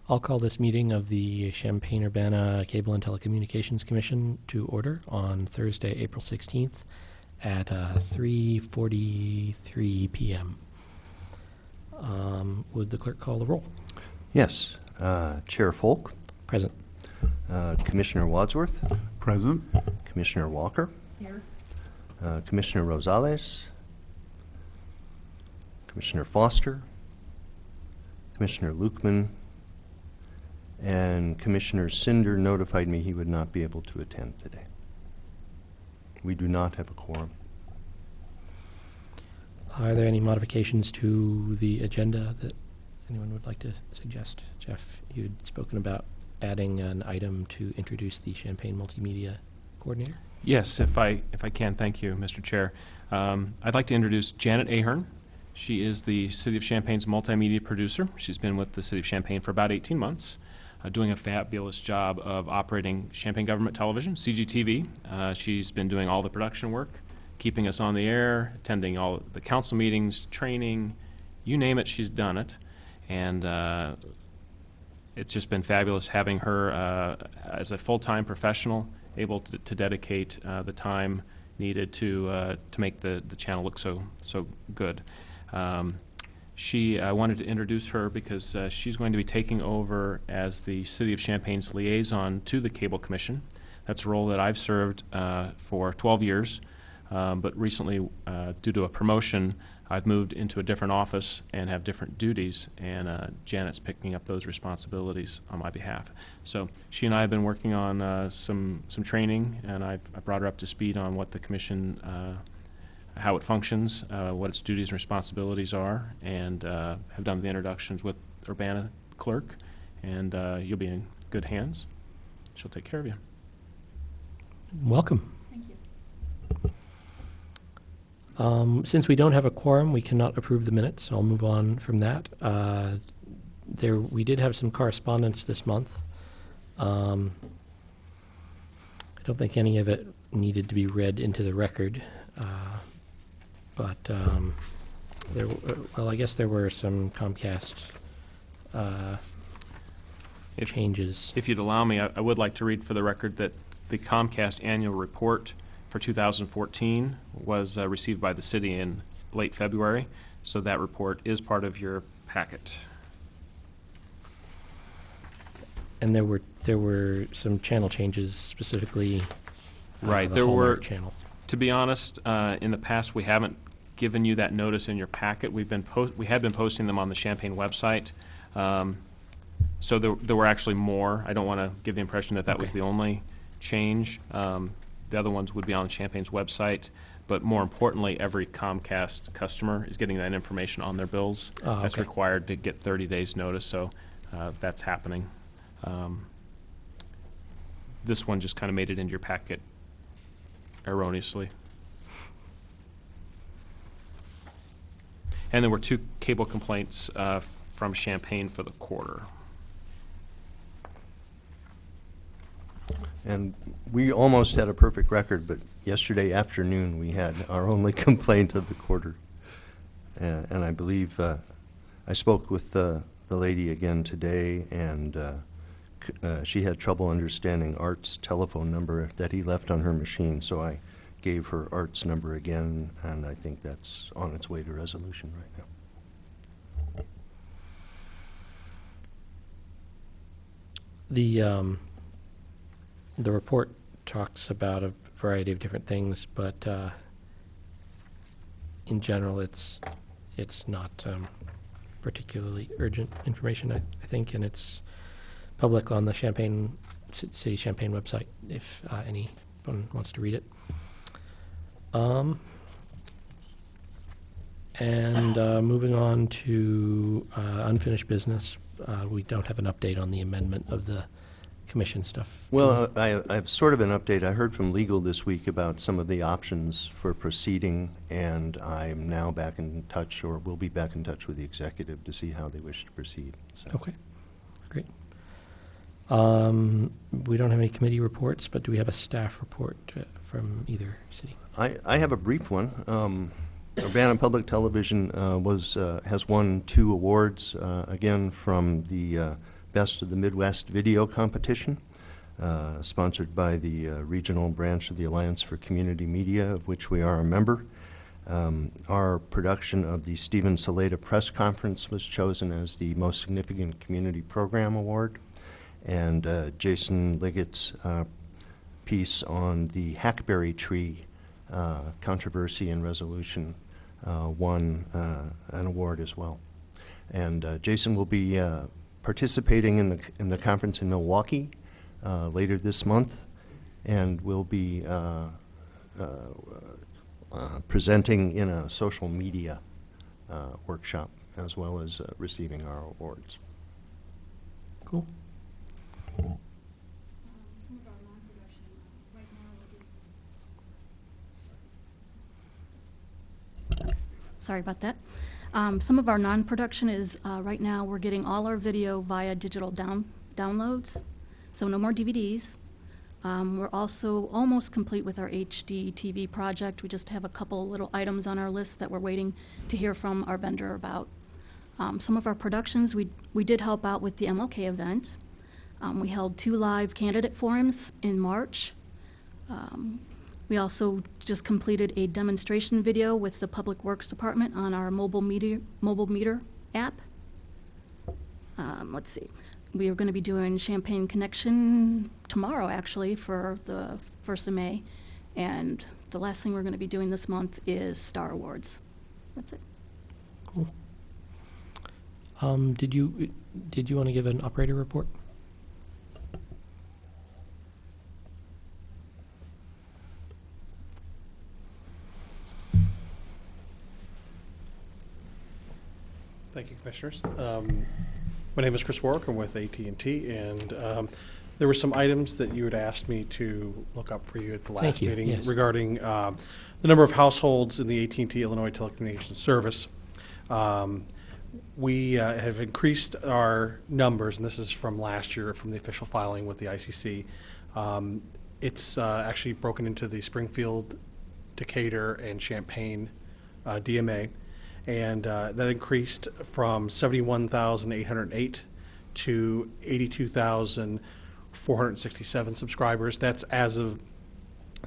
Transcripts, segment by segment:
I'll call this meeting of the Champaign-Urbana Cable and Telecommunications Commission to order on Thursday, April 16th at 3:43 p.m. Would the clerk call the roll? Yes. Chair Folk. Present. Commissioner Wadsworth. Present. Commissioner Walker. Here. Commissioner Rosales. Commissioner Foster. Commissioner Lukeman. And Commissioner Cinder notified me he would not be able to attend today. We do not have a quorum. Are there any modifications to the agenda that anyone would like to suggest? Jeff, you'd spoken about adding an item to introduce the Champaign Multimedia Coordinator. Yes, if I can, thank you, Mr. Chair. I'd like to introduce Janet Ahern. She is the City of Champaign's multimedia producer. She's been with the City of Champaign for about 18 months, doing a fabulous job of operating Champaign Government Television, CGTV. She's been doing all the production work, keeping us on the air, attending all the council meetings, training, you name it, she's done it. And it's just been fabulous having her as a full-time professional, able to dedicate the time needed to make the channel look so good. I wanted to introduce her because she's going to be taking over as the City of Champaign's liaison to the Cable Commission. That's a role that I've served for 12 years, but recently, due to a promotion, I've moved into a different office and have different duties, and Janet's picking up those responsibilities on my behalf. So she and I have been working on some training, and I brought her up to speed on what the Commission, how it functions, what its duties and responsibilities are, and have done the introductions with Urbana Clerk, and you'll be in good hands. She'll take care of you. Welcome. Thank you. Since we don't have a quorum, we cannot approve the minutes. I'll move on from that. We did have some correspondence this month. I don't think any of it needed to be read into the record, but I guess there were some Comcast changes. If you'd allow me, I would like to read for the record that the Comcast annual report for 2014 was received by the city in late February, so that report is part of your packet. And there were some channel changes specifically. Right, The there were. Hallmark channel. To be honest, in the past we haven't given you that notice in your packet. We had been posting them on the Champaign website, so there were actually more. I don't want to give the impression that was the only change. The other ones would be on Champaign's website, but more importantly, every Comcast customer is getting that information on their bills. That's required to get 30 days notice, so that's happening. This one just kind of made it into your packet erroneously. And there were 2 cable complaints from Champaign for the quarter. And we almost had a perfect record, but yesterday afternoon we had our only complaint of the quarter. And I believe I spoke with the lady again today, and she had trouble understanding Art's telephone number that he left on her machine, so I gave her Art's number again, and I think that's on its way to resolution right now. The report talks about a variety of different things, but in general, it's not particularly urgent information, I think, and it's public on the City Champaign website if anyone wants to read it. And moving on to unfinished business, we don't have an update on the amendment of the commission stuff. Well, I have sort of an update. I heard from legal this week about some of the options for proceeding, and I'm now back in touch, or will be back in touch with the executive to see how they wish to proceed. So. Okay, great. We don't have any committee reports, but do we have a staff report from either city? I have a brief one. Urbana Public Television has won 2 awards, again from the Best of the Midwest Video Competition, sponsored by the regional branch of the Alliance for Community Media, of which we are a member. Our production of the Stephen Saleta Press Conference was chosen as the most significant community program award, and Jason Liggett's piece on the hackberry tree controversy and resolution won an award as well. And Jason will be participating in the conference in Milwaukee later this month, and will be presenting in a social media workshop, as well as receiving our awards. Cool. Some of our non-production, right now we're doing. Sorry about that. Some of our non-production is right now we're getting all our video via digital downloads, so no more DVDs. We're also almost complete with our HD TV project. We just have a couple little items on our list that we're waiting to hear from our vendor about. Some of our productions, we did help out with the MLK event. We held 2 live candidate forums in March. We also just completed a demonstration video with the Public Works Department on our mobile meter app. Let's see. We are going to be doing Champaign Connection tomorrow, actually, for the 1st of May. And the last thing we're going to be doing this month is Star Awards. That's it. Cool. Did you want to give an operator report? Thank you, Commissioners. My name is Chris Warwick. I'm with AT&T, and there were some items that you had asked me to look up for you at the last meeting yes. regarding the number of households in the AT&T Illinois Telecommunications service. We have increased our numbers, and this is from last year, from the official filing with the ICC. It's actually broken into the Springfield, Decatur, and Champaign DMA. And that increased from 71,808 to 82,467 subscribers. That's as of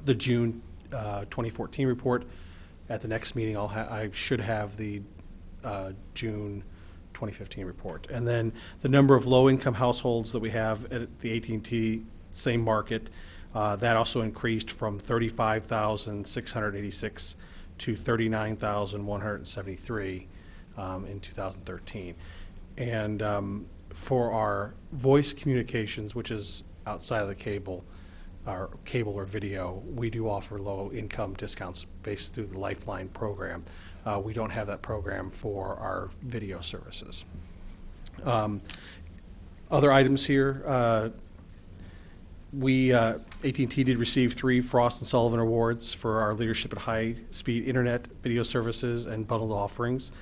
the June 2014 report. At the next meeting, I should have the June 2015 report. And then the number of low-income households that we have at the AT&T same market, that also increased from 35,686 to 39,173 in 2013. And for our voice communications, which is outside of the cable or video, we do offer low income discounts based through the Lifeline program. We don't have that program for our video services. Other items here, AT&T did receive 3 Frost & Sullivan Awards for our leadership at high-speed internet, video services, and bundled offerings.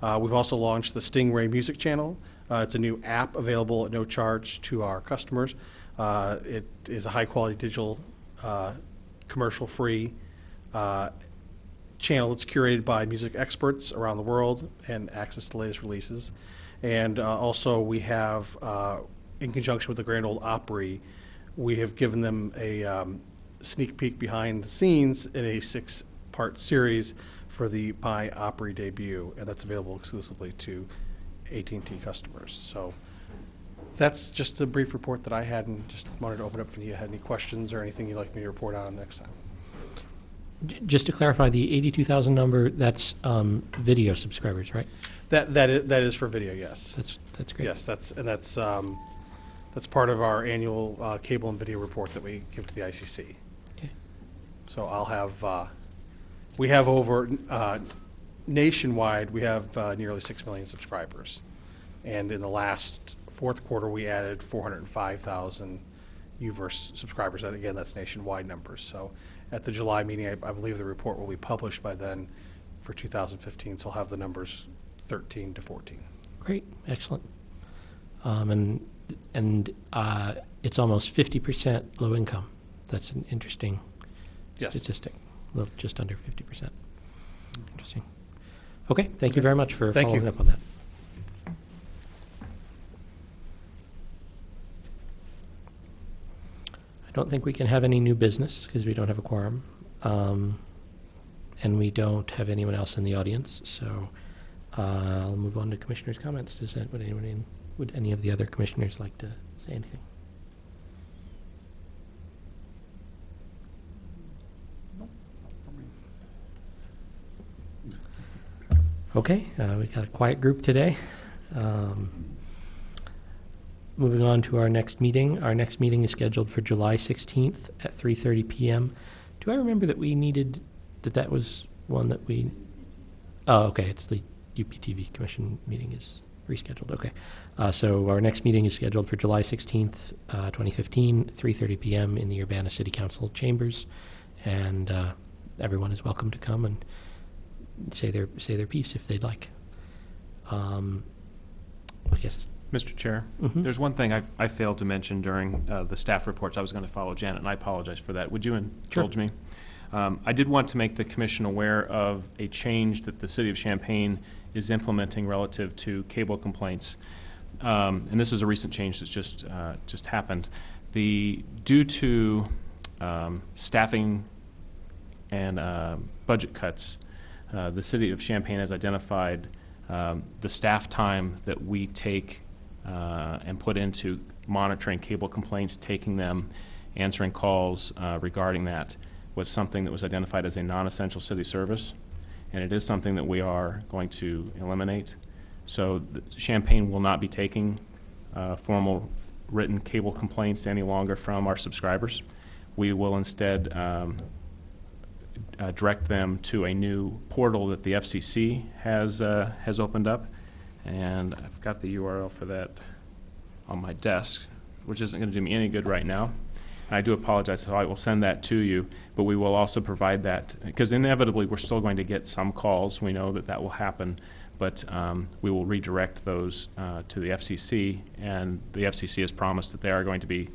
We've also launched the Stingray Music Channel. It's a new app available at no charge to our customers. It is a high-quality digital, commercial-free channel that's curated by music experts around the world and access to the latest releases. And also we have, in conjunction with the Grand Ole Opry, we have given them a sneak peek behind the scenes in a 6-part series for the My Opry debut, and that's available exclusively to AT&T customers. So that's just a brief report that I had, and just wanted to open up if you had any questions or anything you'd like me to report on next time. Just to clarify, the 82,000 number, that's video subscribers, right? That is for video, yes. That's great. Yes, that's part of our annual cable and video report that we give to the ICC. Okay. So I'll have, we have over, nationwide, we have nearly 6 million subscribers. And in the last fourth quarter, we added 405,000 UVerse subscribers. And again, that's nationwide numbers. So at the July meeting, I believe the report will be published by then for 2015. So I'll have the numbers 13 to 14. Great, excellent. And it's almost 50% low income. That's an interesting statistic. Well, just under 50%. Interesting. Okay, thank you very much for following up on that. don't think we can have any new business because we don't have a quorum. And we don't have anyone else in the audience, so I'll move on to commissioners' comments. Would any of the other commissioners like to say anything? Okay, we've got a quiet group today. Moving on to our next meeting. Our next meeting is scheduled for July 16th at 3:30 p.m. Do I remember that we needed, that was one that we... Oh, okay, it's the UPTV Commission meeting is rescheduled. Okay. So our next meeting is scheduled for July 16th, 2015, 3:30 p.m. in the Urbana City Council chambers. And everyone is welcome to come and say their piece if they'd like. I guess. Mr. Chair, Mhm. there's one thing I failed to mention during the staff reports. I was going to follow Janet, and I apologize for that. Would you indulge me? I did want to make the commission aware of a change that the City of Champaign is implementing relative to cable complaints. And this is a recent change that's just happened. Due to staffing and budget cuts, the City of Champaign has identified the staff time that we take and put into monitoring cable complaints, taking them, answering calls regarding that, was something that was identified as a non-essential city service, and it is something that we are going to eliminate. So Champaign will not be taking formal written cable complaints any longer from our subscribers. We will instead direct them to a new portal that the FCC has opened up, and I've got the URL for that on my desk, which isn't going to do me any good right now. And I do apologize, so I will send that to you, but we will also provide that, because inevitably we're still going to get some calls. We know that will happen, but we will redirect those to the FCC, and the FCC has promised that they are going to be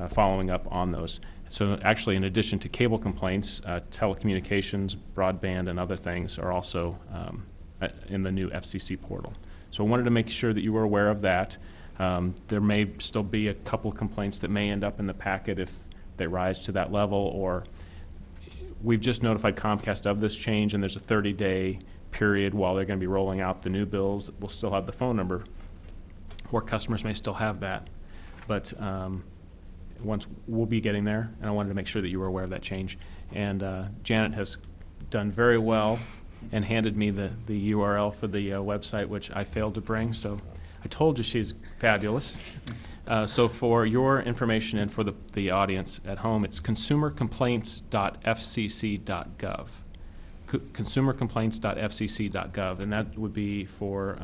following up on those. So actually, in addition to cable complaints, telecommunications, broadband, and other things are also in the new FCC portal. So I wanted to make sure that you were aware of that. There may still be a couple complaints that may end up in the packet if they rise to that level, or we've just notified Comcast of this change, and there's a 30-day period while they're going to be rolling out the new bills. We'll still have the phone number, or customers may still have that. But once we'll be getting there, and I wanted to make sure that you were aware of that change. And Janet has done very well and handed me the URL for the website, which I failed to bring. So I told you she's fabulous. So for your information and for the audience at home, it's consumercomplaints.fcc.gov. Consumercomplaints.fcc.gov, and that would be for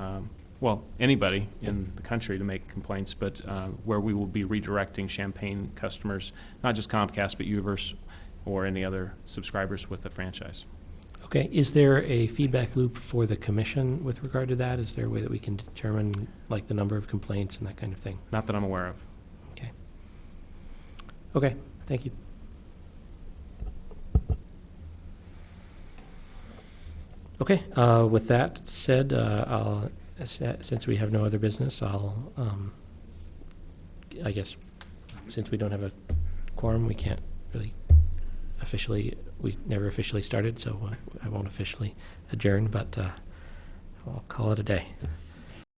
anybody in the country to make complaints, but where we will be redirecting Champaign customers, not just Comcast, but Uverse or any other subscribers with the franchise. Okay, is there a feedback loop for the commission with regard to that? Is there a way that we can determine like the number of complaints and that kind of thing? Not that I'm aware of. Okay. Okay, thank you. Okay, with that said, since we have no other business, I guess, since we don't have a quorum, we can't really we never officially started, so I won't officially adjourn, but I'll call it a day.